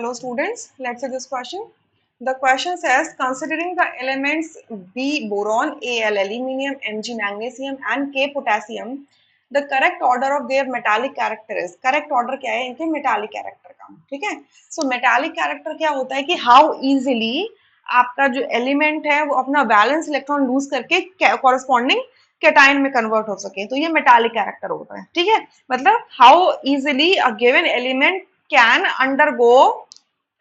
Hello students, let's see this question. The question says, considering the elements B boron, Al aluminium, Mg magnesium and K potassium, the correct order of their metallic character is. Correct order क्या है इनके metallic character का, ठीक है? So metallic character क्या होता है कि how easily आपका जो element है वो अपना valence electron lose करके corresponding कैटायन में कन्वर्ट हो सके, तो ये मेटालिक कैरेक्टर होता है, ठीक है? मतलब how easily a given element can undergo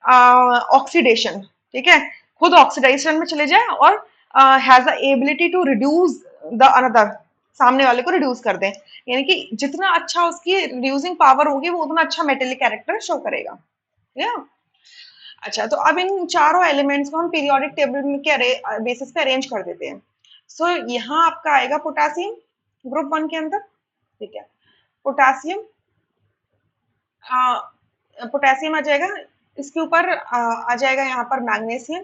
oxidation, ठीक है, खुद ऑक्सीडेशन में चले जाए और has the ability to reduce the another, सामने वाले को रिड्यूस कर दें, यानी कि जितना अच्छा उसकी रिड्यूसिंग पावर होगी वो उतना अच्छा मेटेलिक कैरेक्टर शो करेगा, या अच्छा। तो अब इन चारों एलिमेंट्स को हम पीरियोडिक टेबल के बेसिस पे अरेंज कर देते हैं। सो यहाँ आपका आएगा पोटासियम ग्रुप 1 के अंदर, ठीक है, पोटासियम पोटेशियम आ जाएगा, इसके ऊपर आ जाएगा यहाँ पर मैग्नीशियम,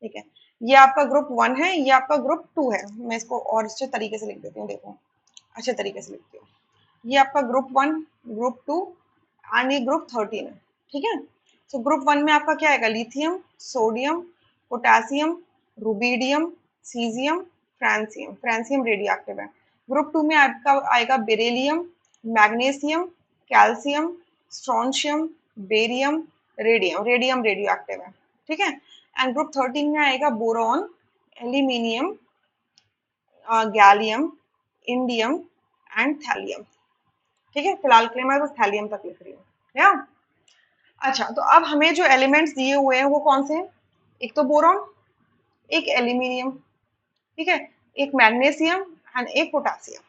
ठीक है, ये आपका ग्रुप 1 है, ये आपका ग्रुप 2 है। मैं इसको और अच्छे तरीके से लिख देती हूँ, देखो अच्छे तरीके से लिखती हूँ। ये आपका ग्रुप 1, ग्रुप 2 एंड ये ग्रुप 13 है, ठीक है। तो ग्रुप 1 में आपका क्या आएगा, lithium, sodium, potassium, rubidium, caesium, francium, francium radio active है। ग्रुप 2 में आपका आएगा beryllium, magnesium, calcium, strontium, barium, radium, radium radio active है, ठीक है। एंड ग्रुप 13 में आएगा boron, aluminium, gallium, indium and thallium, ठीक है। फिलहाल के लिए मैं बस थैलियम तक लिख रही हूँ, या अच्छा। तो अब हमें जो एलिमेंट्स दिए हुए हैं वो कौन से हैं, एक तो बोरॉन, एक एल्यूमिनियम, ठीक है, एक मैग्नीशियम एंड एक पोटेशियम,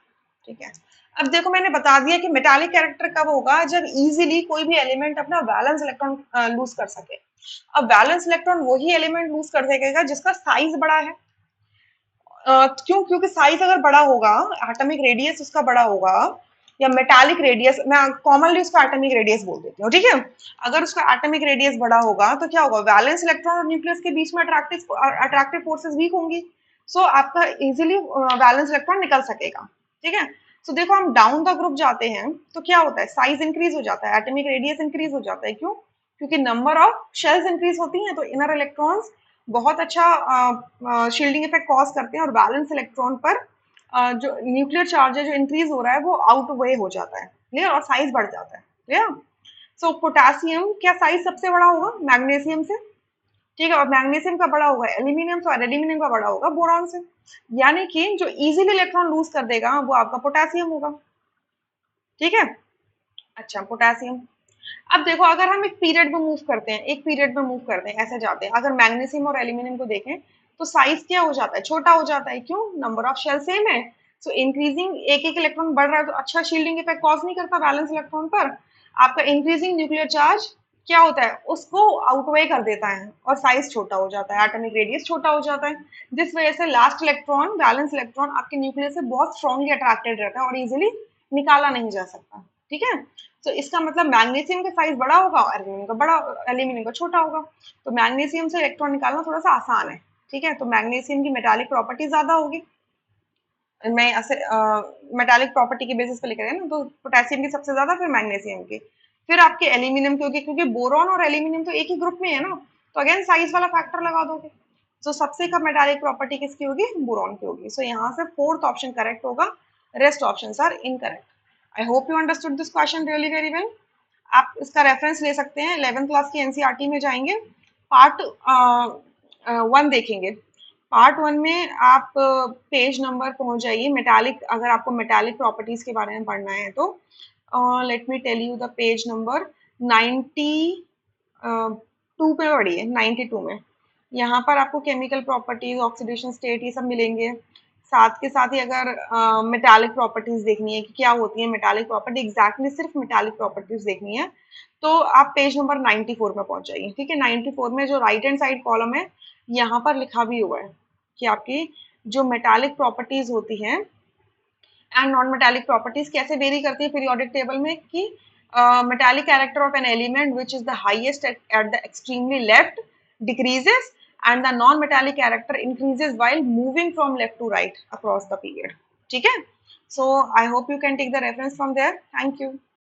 ठीक है। अब देखो मैंने बता दिया कि मेटालिक कैरेक्टर कब होगा, जब इजीली कोई भी एलिमेंट अपना वैलेंस इलेक्ट्रॉन लूज कर सके। अब वैलेंस इलेक्ट्रॉन वही एलिमेंट लूज कर सकेगा जिसका साइज बड़ा है। क्यों? क्योंकि साइज अगर बड़ा होगा, एटॉमिक रेडियस उसका बड़ा होगा, या मेटालिक रेडियस, मैं कॉमनली उसको एटॉमिक रेडियस बोल देती हूँ, ठीक है। अगर उसका एटॉमिक रेडियस बड़ा होगा तो क्या होगा, वैलेंस इलेक्ट्रॉन और न्यूक्लियस के बीच में अट्रैक्टिव फोर्सेस वीक होंगी, सो आपका इजीली वैलेंस इलेक्ट्रॉन निकल सकेगा, ठीक है। सो देखो हम डाउन द ग्रुप जाते हैं तो क्या होता है, साइज इंक्रीज हो जाता है, एटॉमिक रेडियस इंक्रीज हो जाता है, क्यों? क्योंकि नंबर ऑफ शेल्स इंक्रीज होती हैं, तो इनर इलेक्ट्रॉन्स बहुत अच्छा शील्डिंग इफेक्ट कॉज करते हैं, और बैलेंस इलेक्ट्रॉन पर जो न्यूक्लियर चार्ज है जो इंक्रीज हो रहा है वो आउट वे हो जाता है, क्लियर, और साइज बढ़ जाता है, क्लियर। सो पोटेशियम क्या साइज सबसे बड़ा होगा मैग्नीशियम से, ठीक है, और मैग्नीशियम का बड़ा होगा एल्यूमिनियम से, और एल्यूमिनियम का बड़ा होगा बोरॉन से, यानी कि जो इजीली इलेक्ट्रॉन लूज कर देगा वो आपका पोटेशियम होगा, ठीक है। अच्छा, पोटेशियम। अब देखो अगर हम एक पीरियड में मूव करते हैं, एक पीरियड में मूव करते हैं, ऐसे जाते हैं, अगर मैग्नीशियम और एल्यूमिनियम को देखें तो साइज क्या हो जाता है, छोटा हो जाता है, क्यों? नंबर ऑफ शेल सेम है, सो इंक्रीजिंग एक एक इलेक्ट्रॉन बढ़ रहा है तो अच्छा शील्डिंग इफेक्ट कॉज नहीं करता वैलेंस इलेक्ट्रॉन पर। आपका इंक्रीजिंग न्यूक्लियर चार्ज क्या होता है, उसको आउटवे कर देता है और साइज छोटा हो जाता है, एटॉमिक रेडियस छोटा हो जाता है, जिस वजह से लास्ट इलेक्ट्रॉन, वैलेंस इलेक्ट्रॉन आपके न्यूक्लियस से बहुत स्ट्रांगली अट्रैक्टेड रहता है और इजिली निकाला नहीं जा सकता, ठीक है। तो इसका मतलब मैग्नीशियम का साइज बड़ा होगा और एल्यूमिनियम का बड़ा, एल्यूमिनियम का छोटा होगा, तो मैग्नीशियम से इलेक्ट्रॉन निकालना थोड़ा सा आसान है, ठीक है। तो मैग्नीशियम की मेटालिक प्रॉपर्टी ज्यादा होगी, मैं ऐसे मेटालिक प्रॉपर्टी के बेसिस पे लिख रहे हैं ना, तो पोटेशियम की सबसे ज्यादा, फिर मैग्नीशियम की, फिर आपके एल्यूमिनियम की होगी, क्योंकि बोरॉन और एल्यूमिनियम तो एक ही ग्रुप में है ना, तो अगेन साइज वाला फैक्टर लगा दोगे, तो सबसे कम मेटालिक प्रॉपर्टी किसकी होगी, बोरॉन की होगी। सो यहाँ से फोर्थ ऑप्शन करेक्ट होगा, rest options are incorrect. I hope you understood this question really very well. आप इसका रेफरेंस ले सकते हैं, 11th क्लास की एनसीईआरटी में जाएंगे, पार्ट 1 देखेंगे, पार्ट 1 में आप पेज नंबर पहुंच जाइए, मेटालिक, अगर आपको मेटालिक प्रॉपर्टीज के बारे में पढ़ना है तो let me tell you the page number 92 पे पढ़िए, 92 में, यहाँ पर आपको केमिकल प्रॉपर्टीज, ऑक्सीडेशन स्टेट, ये सब मिलेंगे। साथ के साथ ही अगर मेटालिक प्रॉपर्टीज देखनी है कि क्या होती है मेटालिक प्रॉपर्टी, एग्जैक्टली सिर्फ मेटालिक प्रॉपर्टीज देखनी है तो आप पेज नंबर 94 में पहुंच जाइए, ठीक है। 94 में जो राइट हैंड साइड कॉलम है, यहाँ पर लिखा भी हुआ है कि आपकी जो मेटालिक प्रॉपर्टीज होती हैं एंड नॉन मेटालिक प्रॉपर्टीज कैसे वेरी करती है पीरियोडिक टेबल में, कि metallic character of an element which is the highest at the extremely left decreases and the non-metallic character increases while moving from left to right across the period, ठीक है। So I hope you can take the reference from there. Thank you.